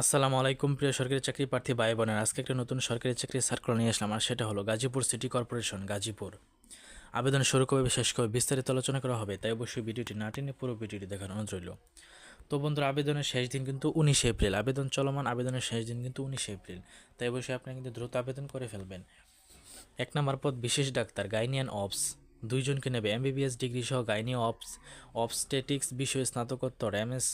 আসসালামু আলাইকুম প্রিয় সরকারি চাকরি প্রার্থী ভাই বোনেরা, আজকে একটা নতুন সরকারি চাকরির সার্কুলার নিয়ে আসলাম। আর সেটা হলো গাজীপুর সিটি কর্পোরেশন গাজীপুর। আবেদন শুরু কবে শেষ কবে বিস্তারিত আলোচনা করা হবে, তাই অবশ্যই ভিডিওটি না টেনে পুরো ভিডিওটি দেখার অনুরোধ রইল। তো বন্ধুরা, আবেদনের শেষ দিন কিন্তু 19 এপ্রিল। আবেদন চলমান, আবেদনের শেষ দিন কিন্তু 19 এপ্রিল, তাই অবশ্যই আপনি কিন্তু দ্রুত আবেদন করে ফেলবেন। 1 নম্বর পদ বিশেষ ডাক্তার গাইনি অ্যান্ড অবস, 2 জনকে নেবে। এমবিবিএস ডিগ্রি সহ গাইনি অবস্টেটিক্স বিষয়ে স্নাতকোত্তর এমএস,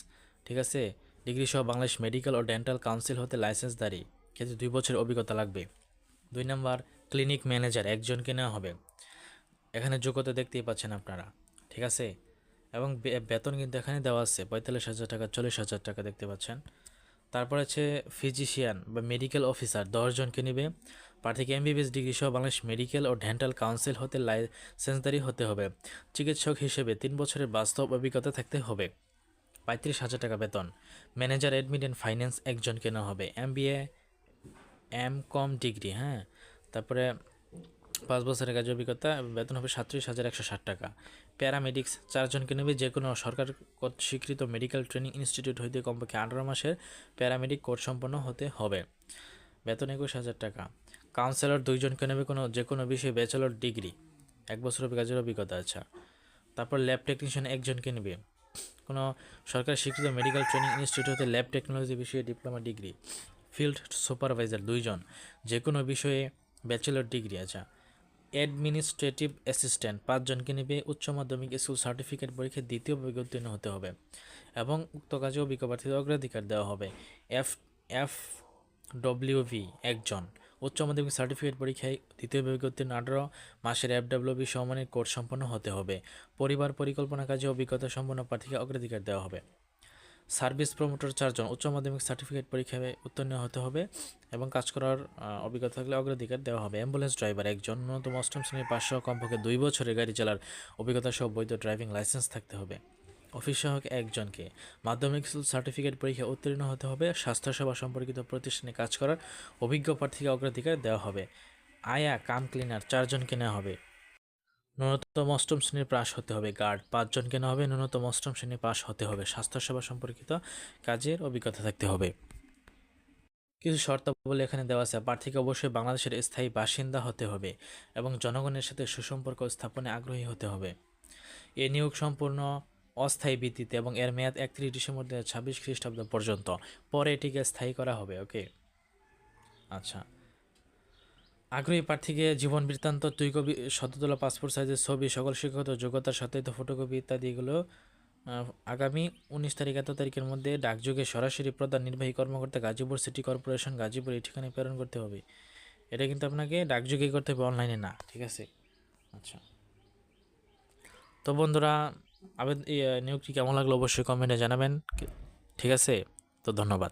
ঠিক আছে, ডিগ্রি সহ বাংলাদেশ মেডিকেল ও ডেন্টাল কাউন্সিল হতে লাইসেন্সধারী, ক্ষেত্রে 2 বছরের অভিজ্ঞতা লাগবে। 2 নম্বর ক্লিনিক ম্যানেজার 1 জনকে নেওয়া হবে। এখানে যোগ্যতা দেখতেই পাচ্ছেন আপনারা, ঠিক আছে। এবং বেতন কিন্তু এখানে দেওয়া আছে 45,000 টাকা, 40,000 টাকা দেখতে পাচ্ছেন। তারপর আছে ফিজিশিয়ান বা মেডিকেল অফিসার 10 জনকে নেবে। প্রার্থীকে এমবিবিএস ডিগ্রি সহ বাংলাদেশ মেডিকেল ও ডেন্টাল কাউন্সিল হতে লাইসেন্সধারী হতে হবে। চিকিৎসক হিসেবে 3 বছরের বাস্তব অভিজ্ঞতা থাকতে হবে। 35,000 টাকা বেতন। ম্যানেজার অ্যাডমিন অ্যান্ড ফাইন্যান্স 1 জনকে নেওয়া হবে। এমবিএ এম.কম ডিগ্রি, হ্যাঁ। তারপরে 5 বছরের কাজের অভিজ্ঞতা, বেতন হবে 37,160 টাকা। প্যারামেডিক্স 4 জনকে নেবে। যে কোনো সরকার স্বীকৃত মেডিকেল ট্রেনিং ইনস্টিটিউট হইতে কমপক্ষে 18 মাসের প্যারামেডিক কোর্স সম্পন্ন হতে হবে। বেতন 21,000 টাকা। কাউন্সেলর 2 জনকে নেবে, যে কোনো বিষয়ে ব্যাচেলর ডিগ্রি, 1 বছরের কাজের অভিজ্ঞতা। আচ্ছা, তারপর ল্যাব টেকনিশিয়ান 1 জনকে নেবে। কোনো সরকার স্বীকৃত মেডিকেল ট্রেনিং ইনস্টিটিউট হতে ল্যাব টেকনোলজি বিষয়ে ডিপ্লোমা ডিগ্রি। ফিল্ড সুপারভাইজার 2 জন, যে কোনো বিষয়ে ব্যাচেলর ডিগ্রি। আচ্ছা, অ্যাডমিনিস্ট্রেটিভ অ্যাসিস্ট্যান্ট 5 জনকে নেবে। উচ্চ মাধ্যমিক স্কুল সার্টিফিকেট পরীক্ষায় দ্বিতীয় বিভাগে উত্তীর্ণ হতে হবে এবং উক্ত কাজে অভিজ্ঞ প্রার্থীদের অগ্রাধিকার দেওয়া হবে। এফ এফ ডব্লিউভি 1 জন, উচ্চ মাধ্যমিক সার্টিফিকেট পরীক্ষায় দ্বিতীয় বিভাগে উত্তীর্ণ, 18 মাসের এফডব্লিউভি সমমানের কোর্স সম্পন্ন হতে হবে। পরিবার পরিকল্পনা কাজে অভিজ্ঞতা সম্পন্ন প্রার্থীকে অগ্রাধিকার দেওয়া হবে। সার্ভিস প্রমোটর 4 জন, উচ্চ মাধ্যমিক সার্টিফিকেট পরীক্ষায় উত্তীর্ণ হতে হবে এবং কাজ করার অভিজ্ঞতা থাকলে অগ্রাধিকার দেওয়া হবে। অ্যাম্বুলেন্স ড্রাইভার 1 জন, ন্যূনতম অষ্টম শ্রেণীর পাস সহ কমপক্ষে 2 বছরের গাড়ি চালার অভিজ্ঞতা সহ বৈধ ড্রাইভিং লাইসেন্স থাকতে হবে। অফিস সহায়ক 1 জনকে, মাধ্যমিক সার্টিফিকেট পরীক্ষায় উত্তীর্ণ হতে হবে। স্বাস্থ্যসেবা সম্পর্কিত প্রতিষ্ঠানে কাজ করার অভিজ্ঞ প্রার্থীকে অগ্রাধিকার দেওয়া হবে। আয়া কাম ক্লিনার 4 জনকে নেওয়া হবে। ন্যূনতম অষ্টম শ্রেণীর পাস হতে হবে। গার্ড 5 জনকে নেওয়া হবে। ন্যূনতম অষ্টম শ্রেণীর পাস হতে হবে। স্বাস্থ্যসেবা সম্পর্কিত কাজের অভিজ্ঞতা থাকতে হবে। কিছু শর্তাবলী এখানে দেওয়া আছে। প্রার্থীকে অবশ্যই বাংলাদেশের স্থায়ী বাসিন্দা হতে হবে এবং জনগণের সাথে সুসম্পর্ক স্থাপনে আগ্রহী হতে হবে। এ নিয়োগ সম্পূর্ণ অস্থায়ী ভিত্তিতে এবং এর মেয়াদ 31 ডিসেম্বর 2026 খ্রিস্টাব্দ পর্যন্ত, পরে এটিকে স্থায়ী করা হবে। ওকে, আচ্ছা। আগ্রহী প্রার্থীকে জীবন বৃত্তান্ত 2 কপি, সদ্যতোলা পাসপোর্ট সাইজের ছবি, সকল শিক্ষাগত যোগ্যতার সত্যায়িত ফটোকপি ইত্যাদি এগুলো আগামী 19 তারিখ এত তারিখের মধ্যে ডাকযোগে সরাসরি প্রধান নির্বাহী কর্মকর্তা গাজীপুর সিটি কর্পোরেশন গাজীপুর এই ঠিকানায় প্রেরণ করতে হবে। এটা কিন্তু আপনাকে ডাকযোগেই করতে হবে, অনলাইনে না, ঠিক আছে। আচ্ছা, তো বন্ধুরা, নিয়োগটি কেমন লাগলো অবশ্যই কমেন্টে জানাবেন, ঠিক আছে। তো ধন্যবাদ।